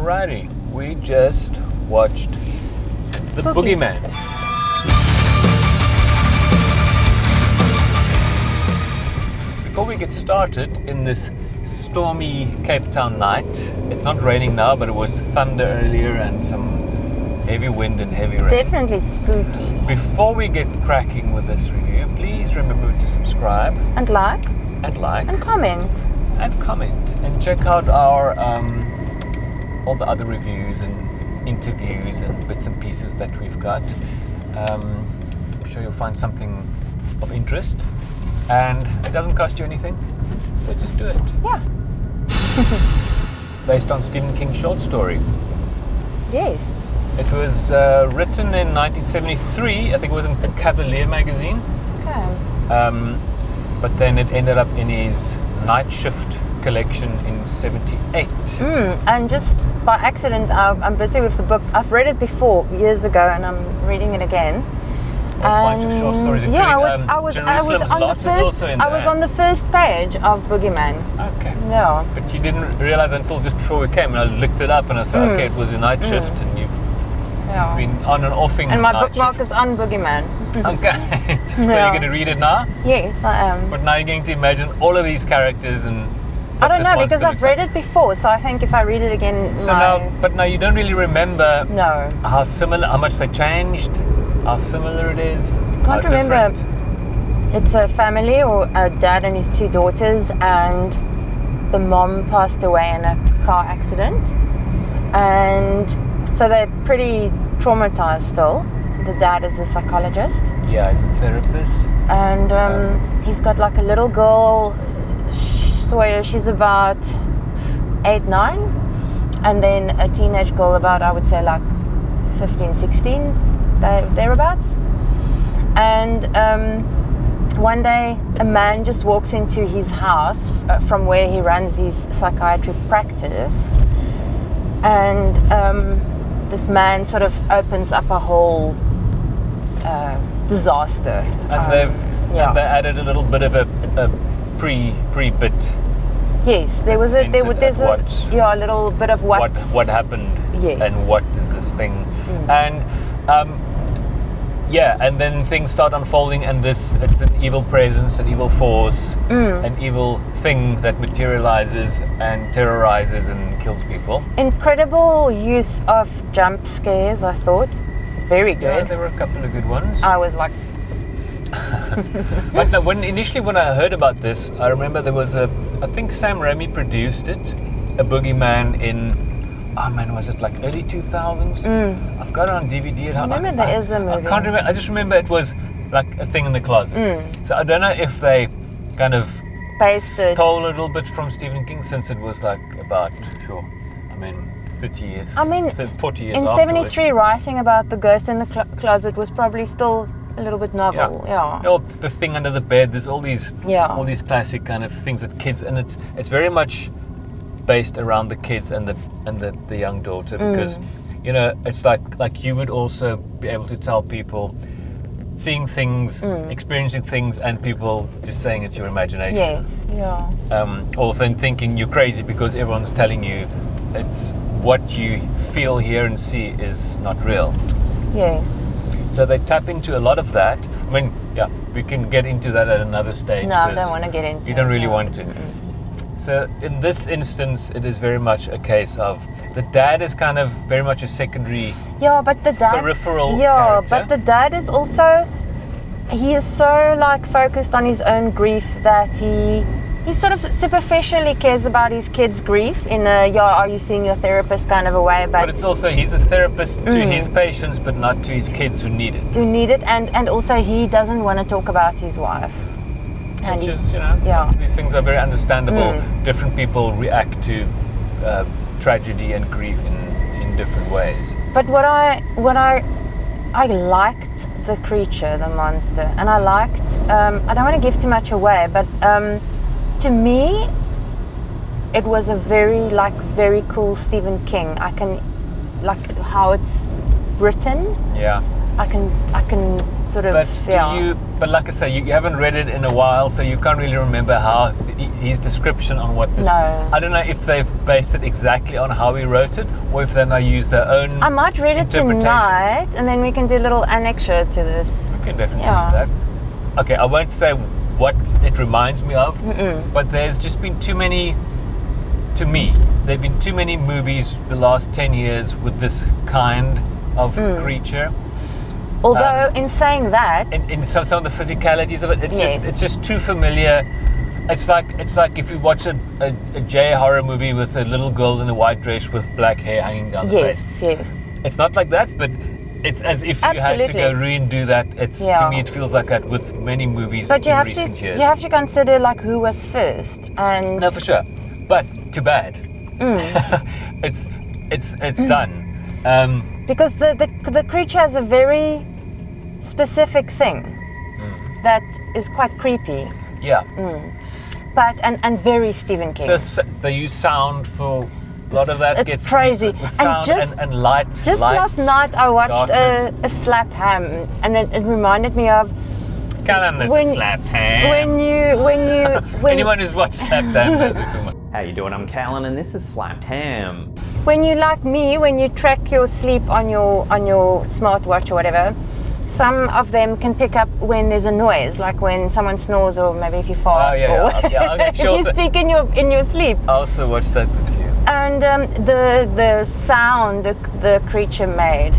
Alrighty, we just watched The Boogeyman. Before we get started in this stormy Cape Town night, it's not raining now, but it was thunder earlier and some heavy wind and heavy rain. Definitely spooky. Before we get cracking with this review, please remember to subscribe And like. and comment. and check out our all the other reviews and interviews and bits and pieces that we've got. I'm sure you'll find something of interest, and it doesn't cost you anything, so just do it. Yeah. Based on Stephen King's short story. Yes. It was written in 1973. I think it was in Cavalier magazine. Okay. But then it ended up in his Night Shift collection in 78. And just by accident, I'm busy with the book. I've read it before years ago, and I'm reading it again. A bunch of short stories, including I was Jerusalem's on the Lot is first. also in I was there. on the first page of Boogeyman. Okay. Yeah. But you didn't realize until just before we came, and I looked it up and I said, okay, it was a Night Shift, and you've Yeah. been on and offing. And my Night bookmark Shift. is on Boogeyman. Okay. So Yeah. you're going to read it now? Yes, I am. But now you're going to imagine all of these characters and. I don't know, because I've read it before, so I think if I read it again, So now you don't really remember No. how much they changed, how similar it is. Can't how remember. different. It's a family, or a dad and his two daughters, and the mom passed away in a car accident. And so they're pretty traumatized still. The dad is a psychologist. Yeah, he's a therapist. And he's got like a little girl, she's about 8, 9. And then a teenage girl about, I would say, like 15, 16, thereabouts. And one day a man just walks into his house from where he runs his psychiatric practice. And this man sort of opens up a whole disaster. And they added a little bit of a pre-bit. Yes, there's a little bit of what happened. Yes. And what is this thing? And and then things start unfolding, and it's an evil presence, an evil force, an evil thing that materializes and terrorizes and kills people. Incredible use of jump scares, I thought. Very good. Yeah, there were a couple of good ones. I was like... But no, when I heard about this, I remember there was I think Sam Raimi produced it, a Boogeyman in, was it like early 2000s? I've got it on DVD at home. I remember there is a movie. I can't remember. I just remember it was like a thing in the closet. So I don't know if they kind of stole a little bit from Stephen King, since it was like about 30 years. 40 years in afterwards. 73, writing about the ghost in the closet was probably still a little bit novel. Yeah. Oh, the thing under the bed. There's all these classic kind of things that kids, and it's very much based around the kids and the young daughter, because it's like you would also be able to tell people seeing things, experiencing things, and people just saying it's your imagination. Yes. Yeah. Or then thinking you're crazy because everyone's telling you it's what you feel, hear, and see is not real. Yes. So they tap into a lot of that. I mean, we can get into that at another stage. No, I don't want to get into it. You don't really want to. So in this instance, it is very much a case of the dad is kind of very much a secondary, peripheral character. But the dad is also, he is so like focused on his own grief that he sort of superficially cares about his kids' grief in a, are you seeing your therapist kind of a way. But it's also, he's a therapist to his patients, but not to his kids who need it. And also he doesn't want to talk about his wife. Which is, these things are very understandable. Different people react to tragedy and grief in different ways. But what I liked the creature, the monster, and I liked, I don't want to give too much away, but to me, it was a very cool Stephen King. I can, like how it's written. Yeah. I can sort of. But but like I say, you haven't read it in a while, so you can't really remember how his description on what this. No. I don't know if they've based it exactly on how he wrote it, or if they now use their own. I might read it tonight, and then we can do a little annexure to this. We can definitely do that. Okay, I won't say what it reminds me of, but there's just been too many. To me, there have been too many movies the last 10 years with this kind of creature. Although, in saying that, in some of the physicalities of it, it's just too familiar. It's like if you watch a J horror movie with a little girl in a white dress with black hair hanging down the face. Yes. It's not like that, but it's as if you had to go redo that. To me, it feels like that with many movies in recent years. You have to consider like who was first, and no, for sure. But too bad. It's done. Because the creature has a very specific thing that is quite creepy. Yeah. But and very Stephen King. So they use sound for a lot of that. It's crazy. With sound and light. Just last night I watched a slap ham, and it reminded me of. Callum, there's a slap ham. When anyone who's watched slap ham knows what you're talking about. How you doing? I'm Callan, and this is Slapped Ham. When you, like me, when you track your sleep on your smartwatch or whatever, some of them can pick up when there's a noise, like when someone snores, or maybe if you fart. Okay, if you speak in your sleep. I also watched that with you. And the sound the creature made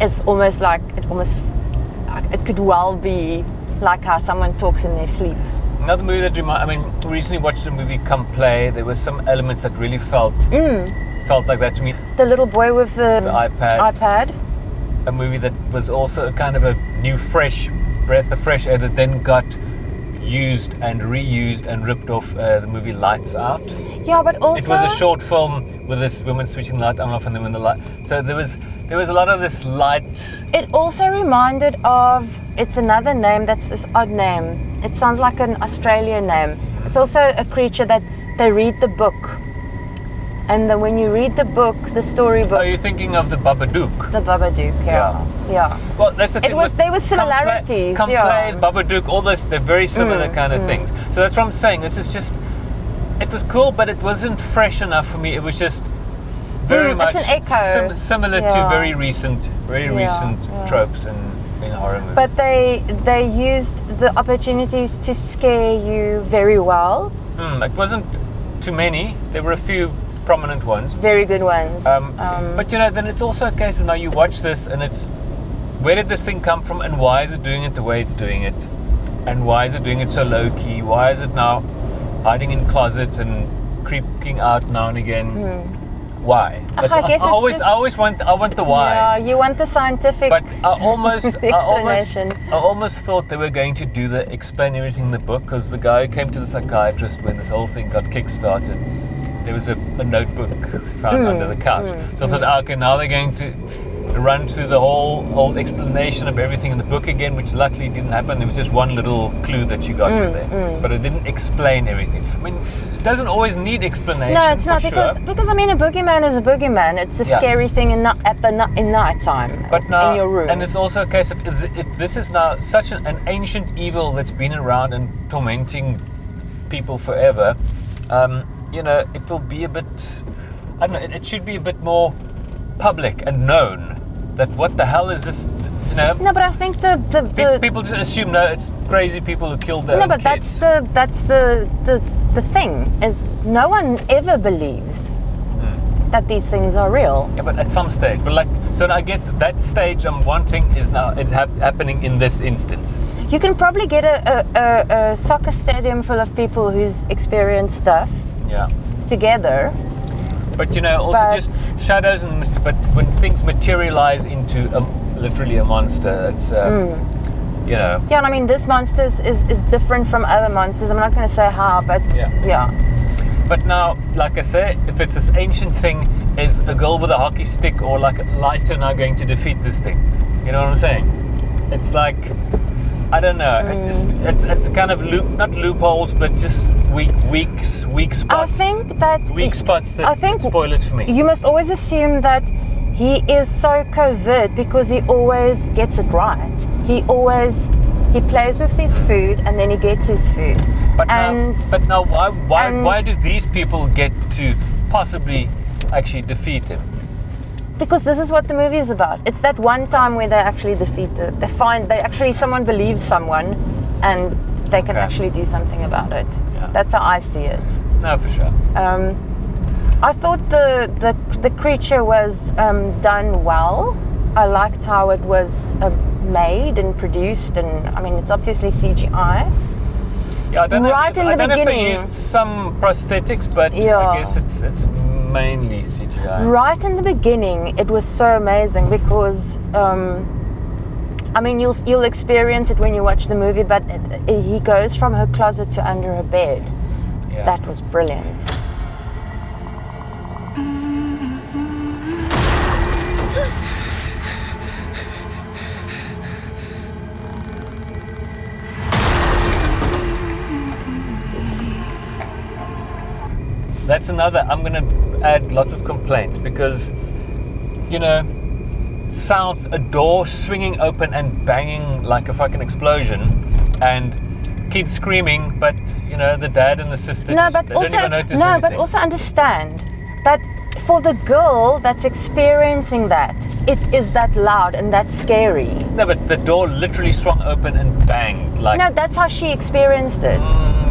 is almost like it could well be like how someone talks in their sleep. Another movie that we recently watched a movie, Come Play. There were some elements that really felt like that to me. The little boy with the iPad. A movie that was also kind of a new, fresh breath of fresh air that then got used and reused and ripped off the movie Lights Out. Yeah, but also it was a short film with this woman switching light on and off, and then when the light. So there was a lot of this light. It also reminded of. It's another name that's this odd name. It sounds like an Australian name. It's also a creature that they read the book, and then when you read the book, the storybook. Are you thinking of the Babadook? The Babadook, yeah. Well, that's the thing. There were similarities. Come Play, Babadook, all those. They're very similar kind of things. So that's what I'm saying. This is just. It was cool, but it wasn't fresh enough for me. It was just very much it's an echo. Similar to very recent tropes in horror movies. But they used the opportunities to scare you very well. It wasn't too many. There were a few prominent ones. Very good ones. But then it's also a case of now you watch this and it's where did this thing come from and why is it doing it the way it's doing it? And why is it doing it so low key? Why is it now hiding in closets and creeping out now and again? Why? I always want the why. Yeah, you want the scientific but explanation. I almost thought they were going to do the explain everything in the book, because the guy who came to the psychiatrist when this whole thing got kick-started, there was a notebook found under the couch. So I thought, okay, now they're going to run through the whole explanation of everything in the book again, which luckily didn't happen. There was just one little clue that you got from there, but it didn't explain everything. I mean, it doesn't always need explanation. No, it's not because a boogeyman is a boogeyman. It's a scary thing in night time. But now, in your room. And it's also a case of if this is now such an ancient evil that's been around and tormenting people forever, it will be a bit. I don't know. It should be a bit more public and known that what the hell is this? No, but I think the people just assume it's crazy people who killed their own kids. that's the thing is no one ever believes that these things are real. Yeah, but at some stage. But so I guess that stage I'm wanting is now it's happening in this instance. You can probably get a soccer stadium full of people who's experienced stuff. Yeah. Together. But just shadows but when things materialize into literally a monster, it's Yeah, and I mean this monster is different from other monsters. I'm not going to say how, but yeah. But now, like I say, if it's this ancient thing, is a girl with a hockey stick or like a lighter now going to defeat this thing? You know what I'm saying? It's like, I don't know. It's kind of not loopholes, but just weak spots. I think that weak spots that spoil it for me. You must always assume that he is so covert because he always gets it right. He always He plays with his food, and then he gets his food. But now, why do these people get to possibly actually defeat him? Because this is what the movie is about. It's that one time where they actually defeat it. Someone believes someone, and they can actually do something about it. Yeah. That's how I see it. No, for sure. I thought the creature was done well. I liked how it was made and produced, and I mean, it's obviously CGI. Yeah, I don't know. Right in the beginning, if they used some prosthetics, but I guess it's mainly CGI. Right in the beginning, it was so amazing because, I mean, you'll experience it when you watch the movie. But he goes from her closet to under her bed. Yeah. That was brilliant. That's another. I'm going to add lots of complaints because, sounds, a door swinging open and banging like a fucking explosion, and kids screaming, but the dad and the sister don't even notice anything. But also understand that for the girl that's experiencing that, it is that loud and that's scary. No, but the door literally swung open and banged like. No, that's how she experienced it.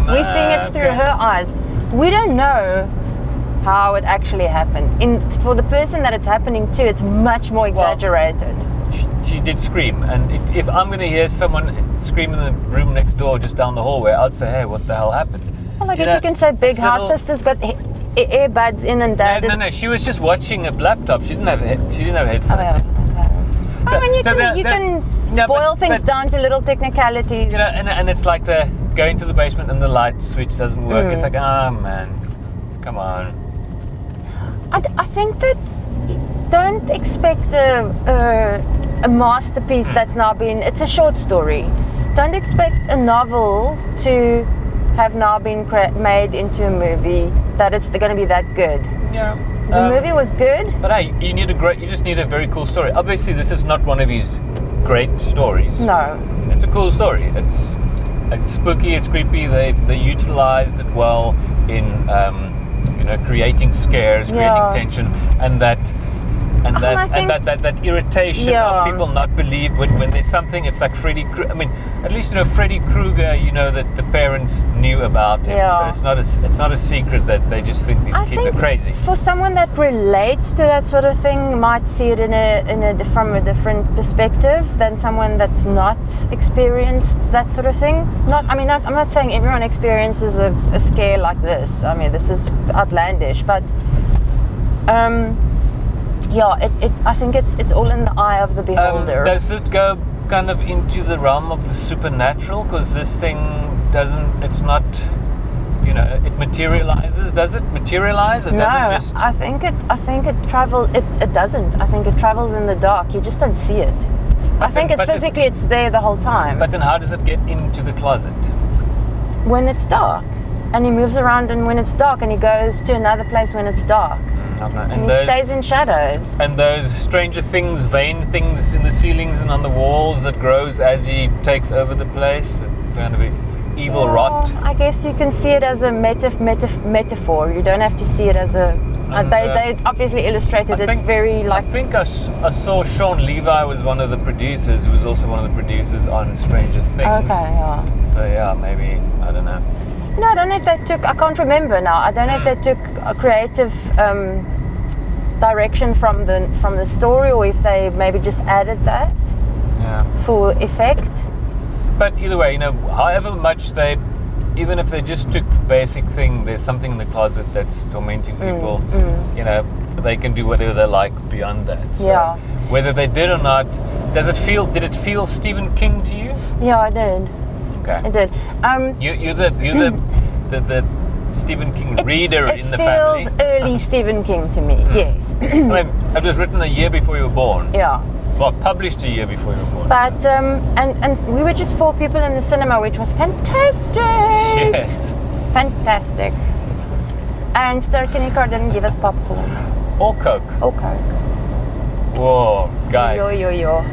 We're seeing it through her eyes. We don't know how it actually happened. For the person that it's happening to, it's much more exaggerated. Well, she did scream, and if I'm going to hear someone scream in the room next door just down the hallway, I'd say, hey, what the hell happened? Well, I guess you can say big house sister's got earbuds in, and dad No, she was just watching a laptop. She didn't have headphones. I mean, you can boil things down to little technicalities. And it's like the going to the basement and the light switch doesn't work. It's like, man, come on. I think that don't expect a masterpiece that's now been. It's a short story. Don't expect a novel to have now been made into a movie that it's going to be that good. Yeah. The movie was good. But hey, you just need a very cool story. Obviously, this is not one of his great stories. No. It's a cool story. It's spooky, it's creepy. They utilized it well in creating scares, creating tension, and that irritation of people not believe when there's something. It's like Freddy. I mean, at least Freddy Krueger. That the parents knew about him, so it's not a secret that they just think these kids are crazy. For someone that relates to that sort of thing, might see it from a different perspective than someone that's not experienced that sort of thing. I'm not saying everyone experiences a scare like this. I mean, this is outlandish, but. I think it's all in the eye of the beholder. Does it go kind of into the realm of the supernatural? Because this thing it's not, it materializes. Does it materialize? It doesn't just. I think it travels. It doesn't. I think it travels in the dark. You just don't see it. It's there the whole time. But then how does it get into the closet? When it's dark. And he moves around, and when it's dark, and he goes to another place when it's dark. And he stays in shadows. And those Stranger Things vein things in the ceilings and on the walls that grows as he takes over the place. It's going to be evil rot. I guess you can see it as a metaphor. You don't have to see it as a. They obviously illustrated it very like. I think I saw Sean Levi was one of the producers. Who was also one of the producers on Stranger Things. Okay, yeah. So maybe I don't know. No, I don't know if they took. I can't remember now. I don't know if they took a creative direction from the story, or if they maybe just added that for effect. But either way, however much even if they just took the basic thing, there's something in the closet that's tormenting people. They can do whatever they like beyond that. So whether they did or not, did it feel Stephen King to you? Yeah, I did. Okay. It did. You're the Stephen King reader in the family. It feels early Stephen King to me. Yes. I mean, it was written a year before you were born. Yeah. Well, published a year before you were born. But and we were just 4 people in the cinema, which was fantastic. Yes. Fantastic. And Sterkenikar didn't give us popcorn. Or Coke. Whoa, guys. Yo.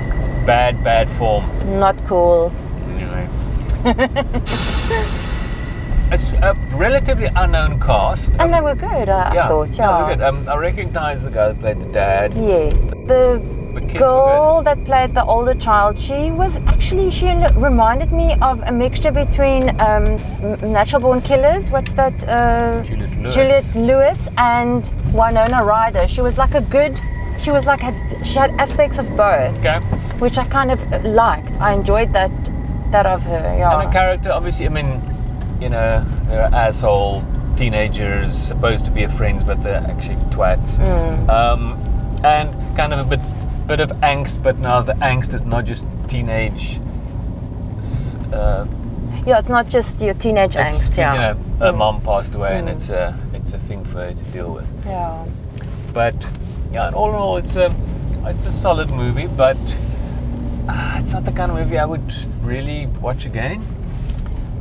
Bad form. Not cool. Anyway. It's a relatively unknown cast. And they were good, I thought. Yeah, they were good. I recognize the guy that played the dad. Yes. The kids girl that played the older child, she reminded me of a mixture between Natural Born Killers, what's that? Juliette Lewis and Winona Ryder. She had aspects of both, which I kind of liked. I enjoyed that of her, yeah. And a character, obviously, I mean, you know, they're asshole teenagers, supposed to be friends, but they're actually twats. And kind of a bit of angst, but now the angst is not just teenage. It's not just your teenage angst. You know, her mom passed away, and it's a thing for her to deal with. Yeah. But yeah, all in all, it's a solid movie, but it's not the kind of movie I would really watch again.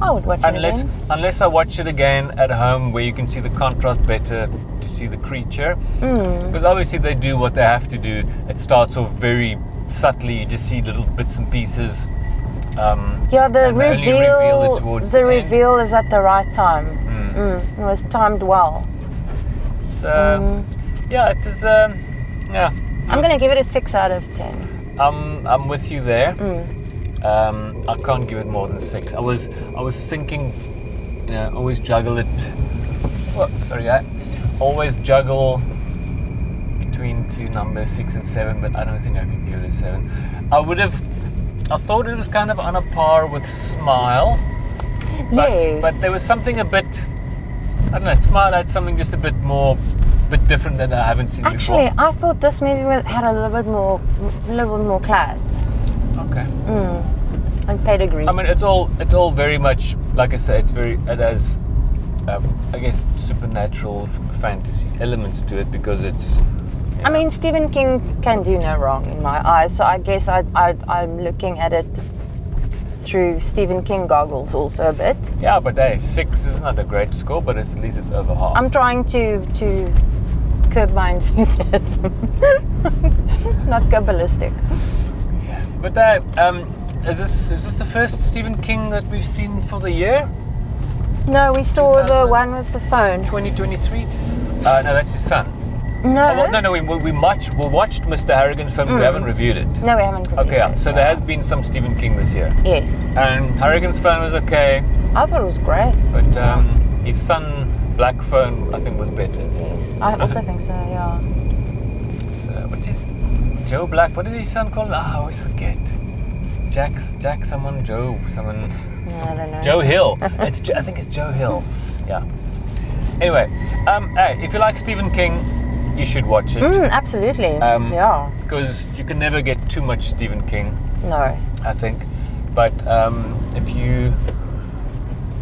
I would watch it again. Unless I watch it again at home where you can see the contrast better to see the creature. Because obviously they do what they have to do. It starts off very subtly, you just see little bits and pieces. The reveal is at the right time. It was timed well. So, it is, I'm going to give it a 6 out of 10. I'm with you there. I can't give it more than 6. I was thinking, you know, always juggle it. Always juggle between two numbers, 6 and 7, but I don't think I could give it a 7. I thought it was kind of on a par with Smile. But there was something a bit, I don't know, Smile had something just a bit different than I haven't seen before. Actually, I thought this movie had a little bit more class. Okay. And pedigree. I mean, it's all very much, like I say, it has, I guess, supernatural fantasy elements to it because it's. I mean, Stephen King can do no wrong in my eyes, so I guess I'm looking at it through Stephen King goggles also a bit. Yeah, but 6 is not a great score, but at least it's over half. I'm trying to curb my enthusiasm, not go ballistic. Yeah, but is this the first Stephen King that we've seen for the year? No, we saw the one with the phone. 2023? No, that's his son. No. We watched Mr. Harrigan's film. We haven't reviewed it. No, we haven't reviewed it. So there has been some Stephen King this year. Yes. And Harrigan's phone was okay. I thought it was great. But his son, Black Phone, I think was better. Yes, I also think so, yeah. So, what's his... Joe Black, what is his son called? I always forget. Jack someone, Joe someone... I don't know. Joe Hill. I think it's Joe Hill. Yeah. Anyway, if you like Stephen King, you should watch it. Absolutely. Yeah. Because you can never get too much Stephen King. No. I think. But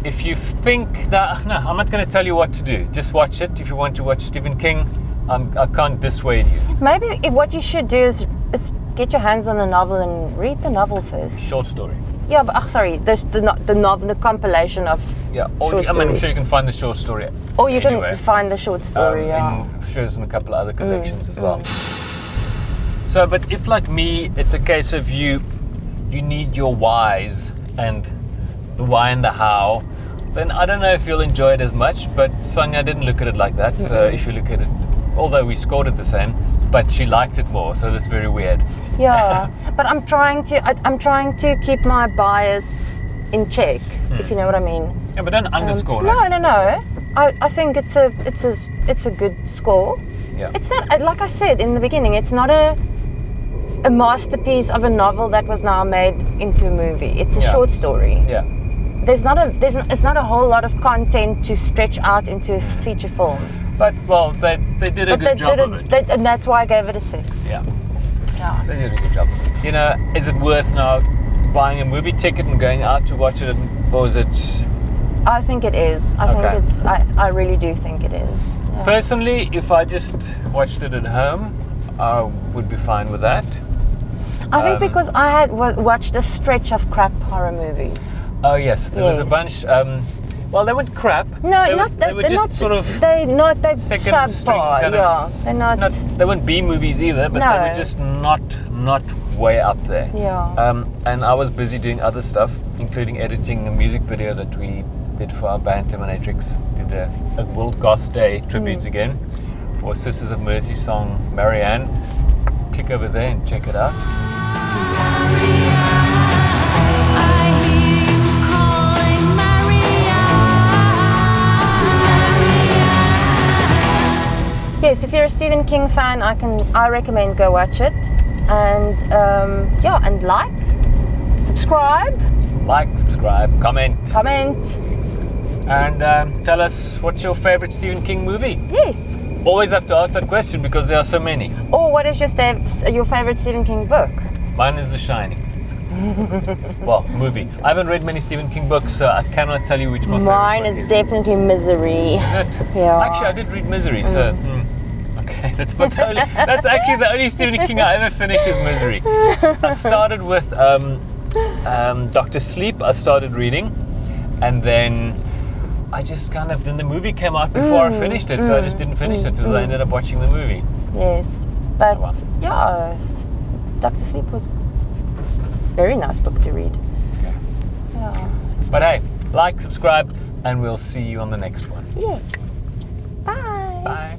if you think that... No, I'm not going to tell you what to do. Just watch it. If you want to watch Stephen King, I can't dissuade you. Maybe what you should do is get your hands on the novel and read the novel first. Short story. Yeah, but the novel, the compilation of short stories. I'm sure you can find the short story. Or you can find the short story, I'm sure there's in a couple of other collections as well. So, but if like me, it's a case of you need your whys and the why and the how, then I don't know if you'll enjoy it as much, but Sonia didn't look at it like that. So if you look at it, although we scored it the same, but she liked it more, so that's very weird. Yeah, but I'm trying to keep my bias in check, if you know what I mean. Yeah, but don't underscore it. No. I think it's a good score. Yeah. It's not, like I said in the beginning, it's not a masterpiece of a novel that was now made into a movie. It's a short story. Yeah. It's not a whole lot of content to stretch out into a feature film. But they did a good job of it. And that's why I gave it a 6. Yeah. They did a good job. You know, is it worth now buying a movie ticket and going out to watch it, or is it? I think it is. I really do think it is. Yeah. Personally, if I just watched it at home, I would be fine with that. I think because I had watched a stretch of crap horror movies. Oh yes, there was a bunch. Well, they weren't crap. No, they were they're just not, sort of they're second string subpar. kind of- Yeah, they're not. They weren't B movies either, but they No. were just not way up there. Yeah. And I was busy doing other stuff, including editing a music video that we did for our band Terminatrix. Did a World Goth Day tribute again for Sisters of Mercy song Marianne. Click over there and check it out. Yes, if you're a Stephen King fan, I recommend go watch it, and and subscribe, comment, and tell us what's your favorite Stephen King movie. Yes. Always have to ask that question because there are so many. Or what is your favorite Stephen King book? Mine is The Shining. Well, movie. I haven't read many Stephen King books, so I cannot tell you which my Mine favorite is one definitely Misery. Is it? Yeah. Actually, I did read Misery, so okay. That's actually the only Stephen King I ever finished is Misery. I started with Dr. Sleep. I started reading, and then I just then the movie came out before I finished it, so I just didn't finish it because I ended up watching the movie. Yes, but Dr. Sleep was a very nice book to read. Okay. Yeah. But hey, subscribe, and we'll see you on the next one. Yes. Bye. Bye.